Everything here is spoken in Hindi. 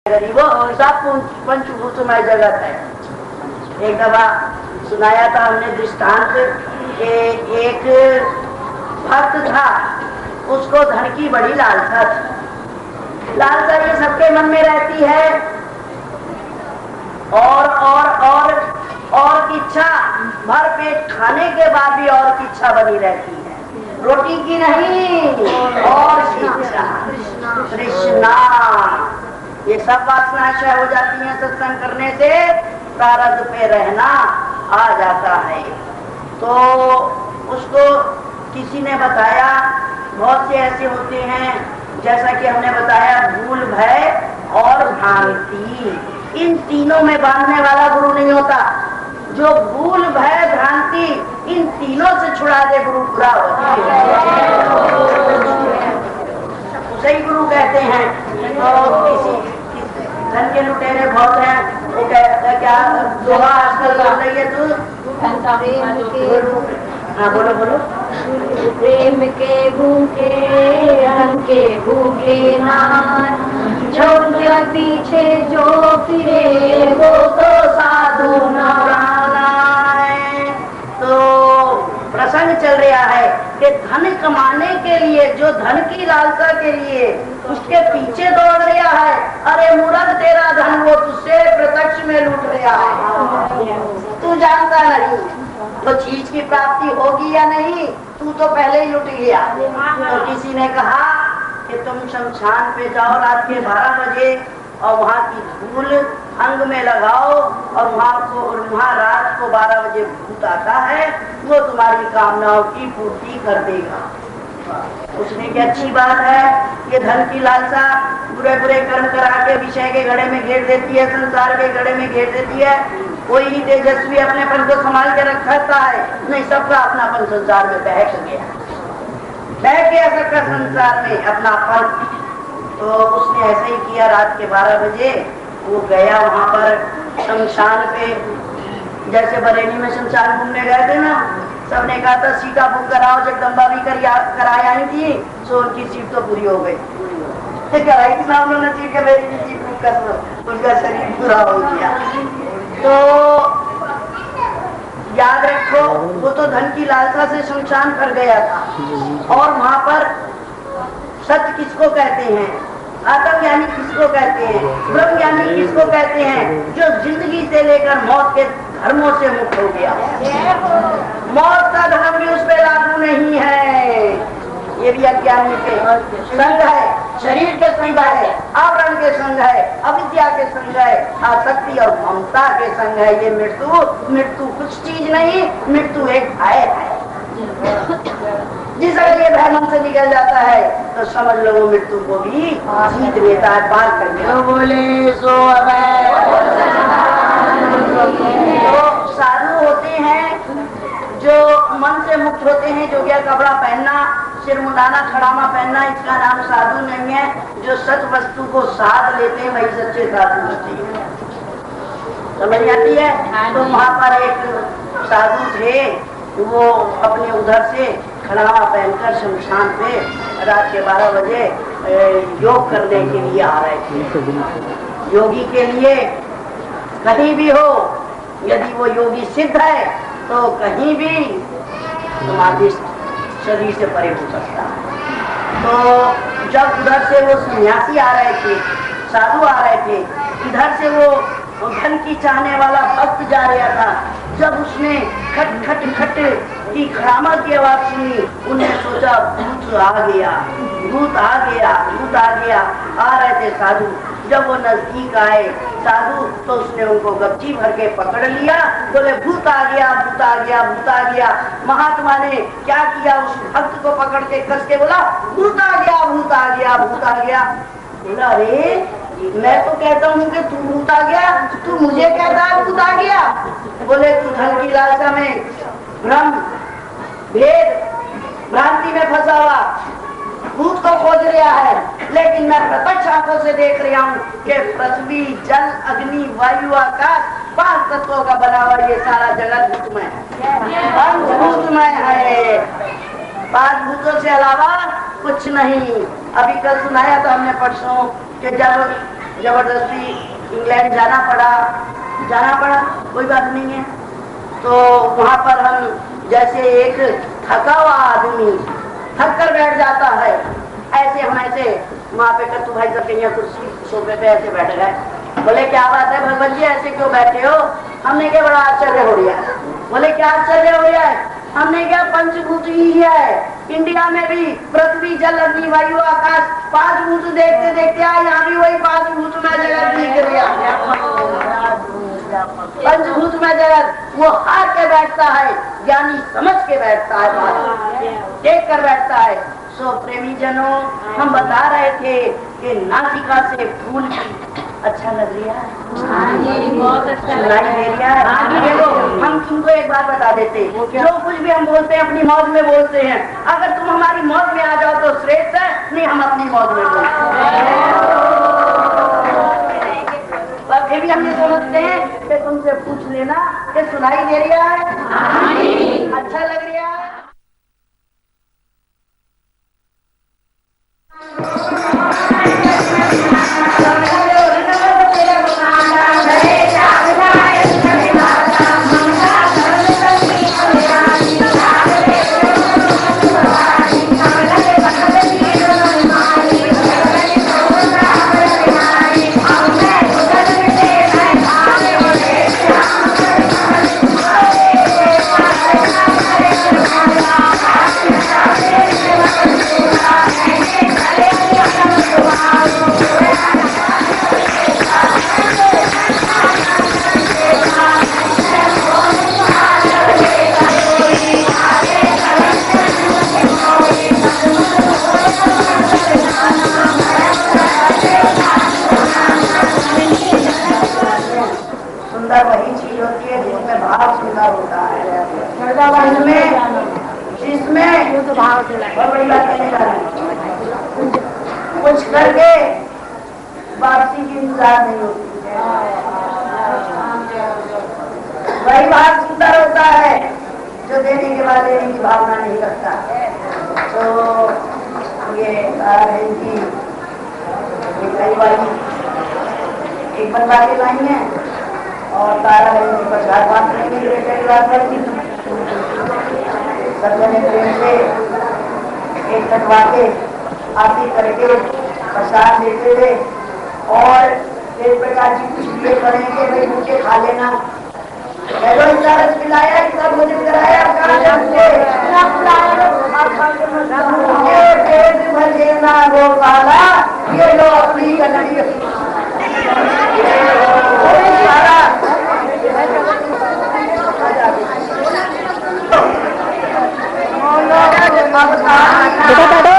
गरीबों सब पंचभूतमय जगत है। एक दफा सुनाया था हमने दृष्टांत कि एक भक्त था, उसको धन की बड़ी लालसा थी। लालसा ये सबके मन में रहती है और इच्छा, भर पेट खाने के बाद भी और की इच्छा बनी रहती है, रोटी की नहीं और इच्छा, तृष्णा। ये सब वासनाएं हो जाती हैं सत्संग करने से, प्रारब्ध पे रहना आ जाता है। तो उसको किसी ने बताया, बहुत से ऐसे होते हैं जैसा कि हमने बताया, भूल भय और भ्रांति, इन तीनों में बांधने वाला गुरु नहीं होता। जो भूल भय भ्रांति इन तीनों से छुड़ा दे गुरु पूरा होता है, उसे ही गुरु कहते हैं। तो धन के लुटेरे बहुत हैं, वो कहता क्या दोहा आजकल बोल रही है तू? हाँ बोलो बोलो। प्रेम के भूखे धन के भूखे नार, छोड़ के पीछे जो फिरे वो तो साधु नारायण। तो प्रसंग चल रहा है कि धन कमाने के लिए, जो धन की लालसा के लिए उसके पीछे दौड़ रहा है, अरे मूर्ख तेरा धन वो तुझसे प्रत्यक्ष में लूट रहा है, तू जानता नहीं तो चीज की प्राप्ति होगी या नहीं, तू तो पहले ही लुट गया। तो किसी ने कहा कि तुम शमशान पे जाओ रात के 12 बजे और वहाँ की धूल अंग में लगाओ और वहाँ रात को 12 बजे भूत आता है, वो तुम्हारी कामनाओं की पूर्ति कर देगा। उसने की अच्छी बात है, ये धन की लालसा बुरे बुरे कर्म करा के विषय के घड़े में घेर देती है, संसार के घड़े में घेर देती है। कोई ही तेजस्वी अपनेपन को संभाल के रखता है, नहीं सबका अपनापन संसार में बहक गया, बह गया सबका संसार में अपनापन। तो उसने ऐसे ही किया, रात के 12 बजे वो गया वहाँ पर शमशान पे, जैसे बरेली में शमशान घूमने गए थे ना, सबने कहा था सीटा बुक कराओ, जगदम्बा भी कराई आई थी, तो उनकी सीट तो पूरी हो गई, कराई थी ना उन्होंने सीट, मेरी सीट बुक कर दो, उनका शरीर पूरा हो गया। तो याद रखो, वो तो धन की लालसा से शमशान कर गया था। और वहाँ पर सत्य किसको कहते हैं, आत्मज्ञानी किसको कहते हैं, ब्रह्म ज्ञानी किसको कहते हैं, जो जिंदगी से लेकर मौत के धर्मों से मुक्त हो गया। मौत का धर्म भी उस पर लागू नहीं है, ये भी अज्ञानी के संग है, शरीर के संग है, आवरण के संग है, अविद्या के संग है, आसक्ति और ममता के संग है। ये मृत्यु कुछ चीज नहीं, मृत्यु एक भय है। जिस अगर ये भय मन से निकल जाता है तो समझ लो वो मृत्यु को भी जीत लेता है, पार कर गया। बोले सो तो साधु होते हैं जो मन से मुक्त होते हैं। जो क्या कपड़ा पहनना, सिर मुंडाना, खड़ामा पहनना, इसका नाम साधु नहीं है। जो सच वस्तु को साध लेते हैं वही सच्चे साधु होते हैं। समझ आती है? तो वहाँ पर एक साधु थे, वो अपने उधर से खड़ामा पहनकर शमशान पे रात के 12 बजे योग करने के लिए आ रहे थे। योगी के लिए कहीं भी हो, यदि वो योगी सिद्ध है तो कहीं भी समाधिस्थ शरीर से परे हो सकता है। तो जब उधर से वो सन्यासी आ रहे थे, साधु आ रहे थे, इधर से वो धन की चाहने वाला भक्त जा रहा था। जब उसने खट खट खट की खड़ामा की आवाज सुनी, उन्हें सोचा भूत आ गया, भूत आ गया, भूत आ गया। आ रहे थे साधु, जब वो नजदीक आए साधु तो उसने उनको गच्ची भर के पकड़ लिया, बोले भूत आ गया, भूत आ गया, भूत आ गया। महात्मा ने क्या किया, उस भक्त को पकड़ के कस के बोला भूत आ गया, भूत आ गया, भूत आ गया। बोला अरे मैं तो कहता हूँ कि तू भूत आ गया, तू मुझे कहता है भूत आ गया। बोले तू धन की लालसा में, भ्रम भेद भ्रांति में फंसा हुआ, भूत को खोज रहा है, लेकिन मैं प्रत्यक्ष आंखों से देख रहा हूँ कि पृथ्वी, जल, अग्नि, वायु, आकाश 5 तत्वों का बना हुआ ये सारा जगत भूतमय है, पंचभूतमय है। 5 भूतों से अलावा कुछ नहीं। अभी कल सुनाया था हमने परसों कि जब जबरदस्ती इंग्लैंड जाना पड़ा, कोई बात नहीं है। तो वहाँ पर हम जैसे एक थका हुआ आदमी थक कर बैठ जाता है, ऐसे हम ऐसे वहाँ पे कत्तू भाई सब यहाँ कुर्सी सोफे पे ऐसे बैठ गए। बोले क्या बात है भगवत जी, ऐसे क्यों बैठे हो? हमने क्या बड़ा आश्चर्य हो रहा है। बोले क्या आश्चर्य हो रहा है? हमने क्या पंचभूत ही है, इंडिया में भी पृथ्वी जल अग्नि वायु आकाश 5 भूत देखते देखते आए, यहाँ भी वही 5 भूत में जगत दिख गया। पंचभूत में जगत वो हार के बैठता है, ज्ञानी समझ के बैठता है, बात देख कर बैठता है। सो प्रेमी जनों, हम बता रहे थे कि नासिका से फूल अच्छा लग रहा है, बहुत अच्छा सुनाई दे रहा है। देखो हम तुमको एक बात बता देते, जो कुछ भी हम बोलते हैं अपनी मौज में बोलते हैं। अगर तुम हमारी मौज में आ जाओ तो श्रेष्ठ है, नहीं हम अपनी मौज में बोलते हैं। पर फिर भी हम ये समझते हैं कि तुमसे पूछ लेना कि सुनाई दे रहा है, अच्छा लग रहा है। वही चीज होती है जिसमें भाव सुंदर होता है, जिसमें बहुत बड़ी बात कहने जा रही है, कुछ करके वापसी की इंतजार नहीं होती, वही भाव सुंदर होता है जो देने के बाद लेने की भावना नहीं रखता। तो ये है कि कई बार एक बंदा के लाई है और तारा प्रसाद बात करेंगे, सब जने प्रेम से एक कटवा के आरती करके प्रसाद देते थे और एक प्रकार की कुछ दिए करेंगे, भाई मुझे खा लेना, रस पिलाया, इतना भोजन कराया, पेट भजे ना गोपाला, ये लो अपनी कन्हैया बेटा